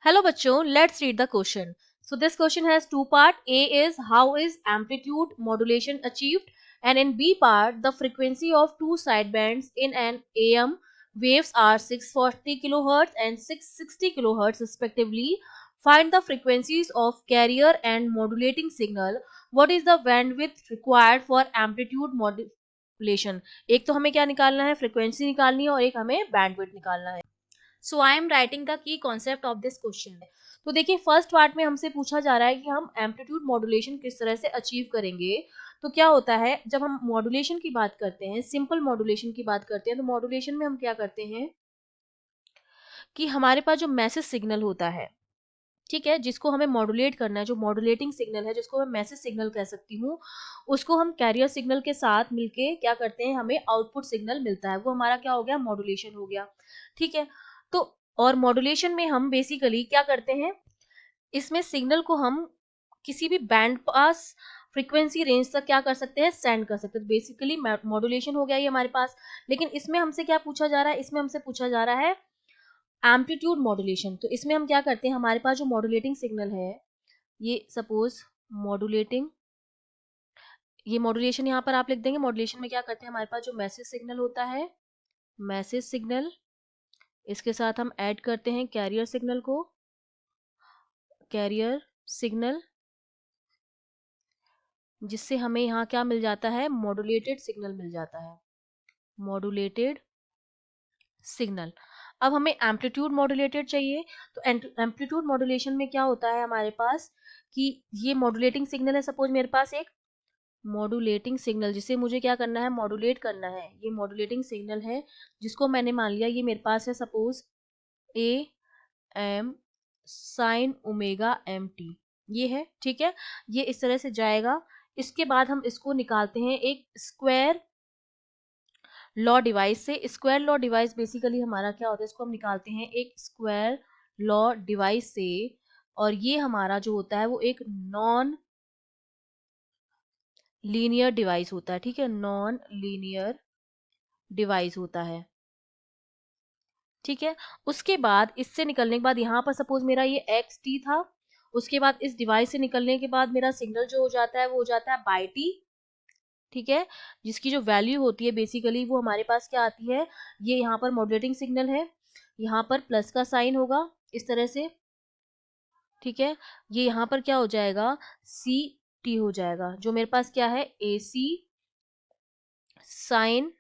Hello bachcho, let's read the question. So this question has two parts. A is how is amplitude modulation achieved, and in B part the frequency of two sidebands in an AM waves are 640 kHz and 660 kHz respectively. Find the frequencies of carrier and modulating signal. What is the bandwidth required for amplitude modulation? एक तो हमें क्या निकालना है, frequency निकालनी है और एक हमें बैंडविड्थ निकालना है. So I am writing the key concept of this question. तो देखिए फर्स्ट पार्ट में हमसे पूछा जा रहा है कि हम एम्पलीट्यूड मॉड्यूलेशन किस तरह से अचीव करेंगे. तो क्या होता है जब हम मॉड्यूलेशन की बात करते हैं, सिंपल मॉड्यूलेशन की बात करते हैं, तो मॉड्यूलेशन में हम क्या करते हैं कि हमारे पास जो मैसेज सिग्नल होता है, ठीक है, जिसको हमें मॉड्यूलेट करना है, जो मॉड्यूलेटिंग सिग्नल है, जिसको मैं मैसेज सिग्नल कह सकती हूँ, उसको हम कैरियर सिग्नल के साथ मिलके क्या करते हैं, हमें आउटपुट सिग्नल मिलता है. वो हमारा क्या हो गया, मॉड्यूलेशन हो गया. ठीक है. तो और मॉड्यूलेशन में हम बेसिकली क्या करते हैं, इसमें सिग्नल को हम किसी भी बैंड पास फ्रीक्वेंसी रेंज तक क्या कर सकते हैं, सेंड कर सकते हैं. बेसिकली मॉड्यूलेशन हो गया ये हमारे पास. लेकिन इसमें हमसे क्या पूछा जा रहा है, इसमें हमसे पूछा जा रहा है एम्पलीट्यूड मॉड्यूलेशन. तो इसमें हम क्या करते हैं, हमारे पास जो मॉड्यूलेटिंग सिग्नल है, ये सपोज मॉड्यूलेटिंग, ये मॉड्यूलेशन यहाँ पर आप लिख देंगे. मॉड्यूलेशन में क्या करते हैं, हमारे पास जो मैसेज सिग्नल होता है, मैसेज सिग्नल, इसके साथ हम ऐड करते हैं कैरियर सिग्नल को, कैरियर सिग्नल, जिससे हमें यहाँ क्या मिल जाता है, मॉड्यूलेटेड सिग्नल मिल जाता है, मॉड्यूलेटेड सिग्नल. अब हमें एम्पलीट्यूड मॉड्यूलेटेड चाहिए. तो एम्पलीट्यूड मॉड्यूलेशन में क्या होता है हमारे पास कि ये मॉड्यूलेटिंग सिग्नल है, सपोज मेरे पास एक मॉड्यूलेटिंग सिग्नल जिसे मुझे क्या करना है, मॉड्यूलेट करना है. ये मॉड्यूलेटिंग सिग्नल है जिसको मैंने मान लिया ये मेरे पास है, suppose A M sine omega M T, ये है. ठीक है, ये इस तरह से जाएगा. इसके बाद हम इसको निकालते हैं एक स्क्वायर लॉ डिवाइस से. स्क्वायर लॉ डिवाइस बेसिकली हमारा क्या होता है, इसको हम निकालते हैं एक स्क्वायर लॉ डिवाइस से. और ये हमारा जो होता है वो एक नॉन लीनियर डिवाइस होता है. ठीक है, नॉन लीनियर डिवाइस होता है. ठीक है, उसके बाद इससे निकलने के बाद यहाँ पर सपोज मेरा ये एक्स टी था. उसके बाद इस डिवाइस से निकलने के बाद मेरा सिग्नल जो हो जाता है वो हो जाता है बाई टी. ठीक है, जिसकी जो वैल्यू होती है बेसिकली वो हमारे पास क्या आती है, ये यहाँ पर मॉड्यूलेटिंग सिग्नल है, यहाँ पर प्लस का साइन होगा इस तरह से. ठीक है, ये यहाँ पर क्या हो जाएगा, सी टी हो जाएगा, जो मेरे पास क्या है, ए सी साइन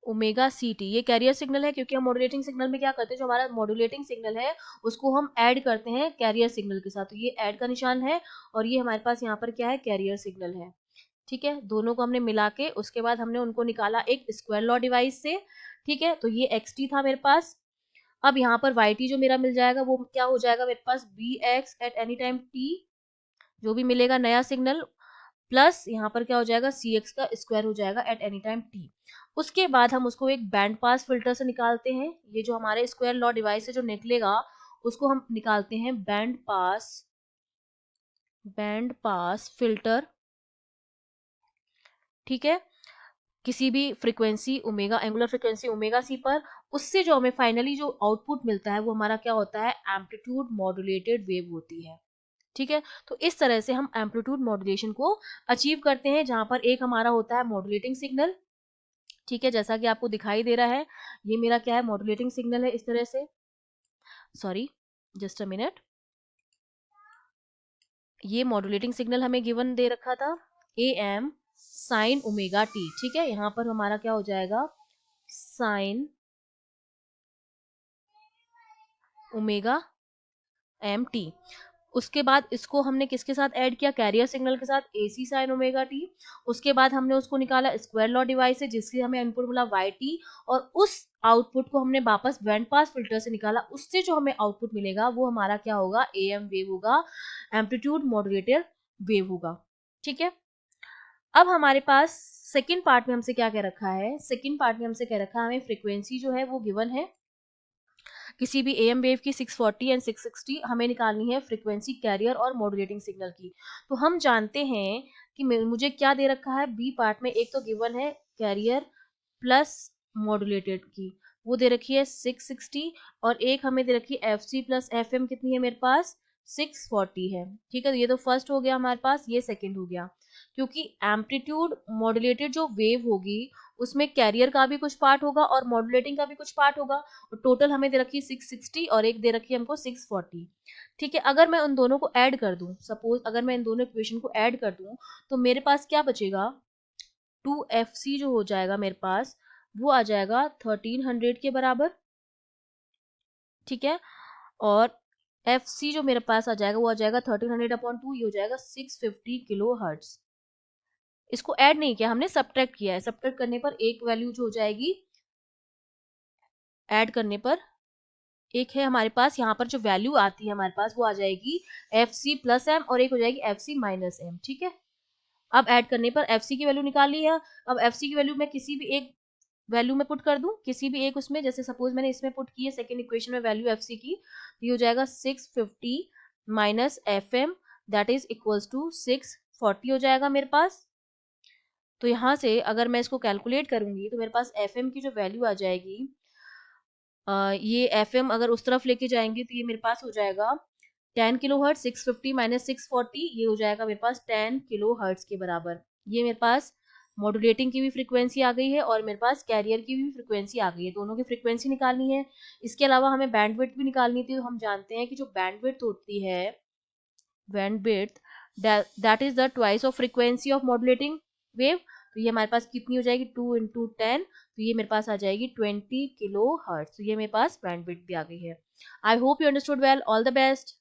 ओमेगा सी टी. ये कैरियर सिग्नल है क्योंकि हम मॉड्यूलेटिंग सिग्नल में क्या करते हैं, जो हमारा मॉड्यूलेटिंग सिग्नल है उसको हम ऐड करते हैं कैरियर सिग्नल के साथ. तो ये ऐड का निशान है और ये हमारे पास यहाँ पर क्या है, कैरियर सिग्नल है. ठीक है, दोनों को हमने मिला के उसके बाद हमने उनको निकाला एक स्क्वायर लॉ डिवाइस से. ठीक है, तो ये एक्स टी था मेरे पास. अब यहाँ पर वाई टी जो मेरा मिल जाएगा वो क्या हो जाएगा मेरे पास, B X at any time T, जो भी मिलेगा नया सिग्नल, प्लस यहाँ पर क्या हो जाएगा, सी एक्स का स्क्वायर हो जाएगा एट एनी टाइम टी. उसके बाद हम उसको एक बैंड पास फिल्टर से निकालते हैं. ये जो हमारे स्क्वायर लॉ डिवाइस से जो निकलेगा उसको हम निकालते हैं बैंड पास फिल्टर. ठीक है, किसी भी frequency omega, angular frequency omega C पर, उससे जो हमें फाइनली जो आउटपुट मिलता है वो हमारा क्या होता है, एम्पलीट्यूड मॉड्यूलेटेड वेव होती है. ठीक है, तो इस तरह से हम एम्पलीट्यूड मॉड्यूलेशन को अचीव करते हैं, जहां पर एक हमारा होता है मॉड्यूलेटिंग सिग्नल. ठीक है, जैसा कि आपको दिखाई दे रहा है ये मेरा क्या है, मॉड्यूलेटिंग सिग्नल है इस तरह से. Sorry, just a minute. ये मॉड्यूलेटिंग सिग्नल हमें गिवन दे रखा था, A M sine omega T. ठीक है, यहाँ पर हमारा क्या हो जाएगा, साइन ओमेगा एम टी. उसके बाद इसको हमने किसके साथ ऐड किया, कैरियर सिग्नल के साथ, ए सी साइन ओमेगा टी. उसके बाद हमने उसको निकाला स्क्वायर लॉ डिवाइस से जिससे हमें इनपुट मिला वाई टी. और उस आउटपुट को हमने वापस बैंड पास फिल्टर से निकाला, उससे जो हमें आउटपुट मिलेगा वो हमारा क्या होगा, ए एम वेव होगा, एम्पलीट्यूड मॉड्यूलेटेड वेव होगा. ठीक है, अब हमारे पास सेकेंड पार्ट में हमसे क्या कह रखा है, सेकेंड पार्ट में हमसे कह रखा है हमें फ्रीक्वेंसी जो है वो गिवन है किसी भी एम वेव की 640 एंड 660, हमें निकालनी है फ्रीक्वेंसी कैरियर और मॉड्यूलेटिंग सिग्नल की. तो हम जानते हैं कि मुझे क्या दे रखा है, बी पार्ट में एक तो गिवन है कैरियर प्लस मॉड्यूलेटेड की. वो दे रखी है 660, और एक हमें दे रखी है F C plus F M कितनी है मेरे पास 640 है। ठीक है, ये तो फर्स्ट हो गया हमारे पास, ये सेकंड हो गया। क्योंकि एम्पलीट्यूड मॉड्यूलेटेड जो वेव होगी उसमें कैरियर का भी कुछ पार्ट होगा और मॉड्यूलेटिंग का भी कुछ पार्ट होगा। टोटल हमें दे रखी है 660 और एक दे रखी है हमको 640। ठीक है, अगर मैं उन दोनों को ऐड कर दूं, सपोज अगर मैं इन दोनों इक्वेशन को ऐड कर दूं, तो मेरे पास क्या बचेगा, 2FC जो हो जाएगा मेरे पास वो आ जाएगा 1300 के बराबर। ठीक है, और FC जो मेरे पास आ जाएगा वो आ जाएगा 1300/2, ये हो जाएगा 650 किलो हर्ट्ज। इसको ऐड नहीं किया हमने, सब्ट्रैक्ट किया है। सब्ट्रैक्ट करने पर एक वैल्यू जो हो जाएगी, ऐड करने पर एक है हमारे पास, यहाँ पर जो वैल्यू आती है हमारे पास वो आ जाएगी FC प्लस एम और एक हो जाएगी FC माइनस एम। ठीक है, अब ऐड करने पर FC की वैल्यू निकाल ली है। अब FC की वैल्यू मैं किसी भी एक वैल्यू में पुट कर दूं, किसी भी एक उसमें, जैसे सपोज मैंने इसमें पुट की है सेकंड इक्वेशन में वैल्यू FC की, तो ये हो जाएगा 650 minus FM that is equals to 640 हो जाएगा मेरे पास। तो यहाँ से अगर मैं इसको कैलकुलेट करूंगी तो मेरे पास FM की जो वैल्यू आ जाएगी, ये FM अगर उस तरफ लेके जाएंगे तो ये मेरे पास हो जाएगा 10 किलो हर्ट्ज, 650 माइनस 640 ये हो जाएगा मेरे पास 10 किलो हर्ट्ज के बराबर। ये मेरे पास मॉड्यूलेटिंग की भी फ्रीक्वेंसी आ गई है और मेरे पास कैरियर की भी फ्रीक्वेंसी आ गई है, दोनों की फ्रीक्वेंसी निकालनी है। इसके अलावा हमें बैंडविड्थ भी निकालनी थी। तो हम जानते हैं कि जो बैंडविड्थ होती है, bandwidth that is the twice of frequency of modulating wave. तो ये हमारे पास कितनी हो जाएगी, 2 × 10, तो ये मेरे पास आ जाएगी 20 किलो हर्ट्ज। तो ये मेरे पास बैंडविड्थ भी आ गई है। I hope you understood well, all the best.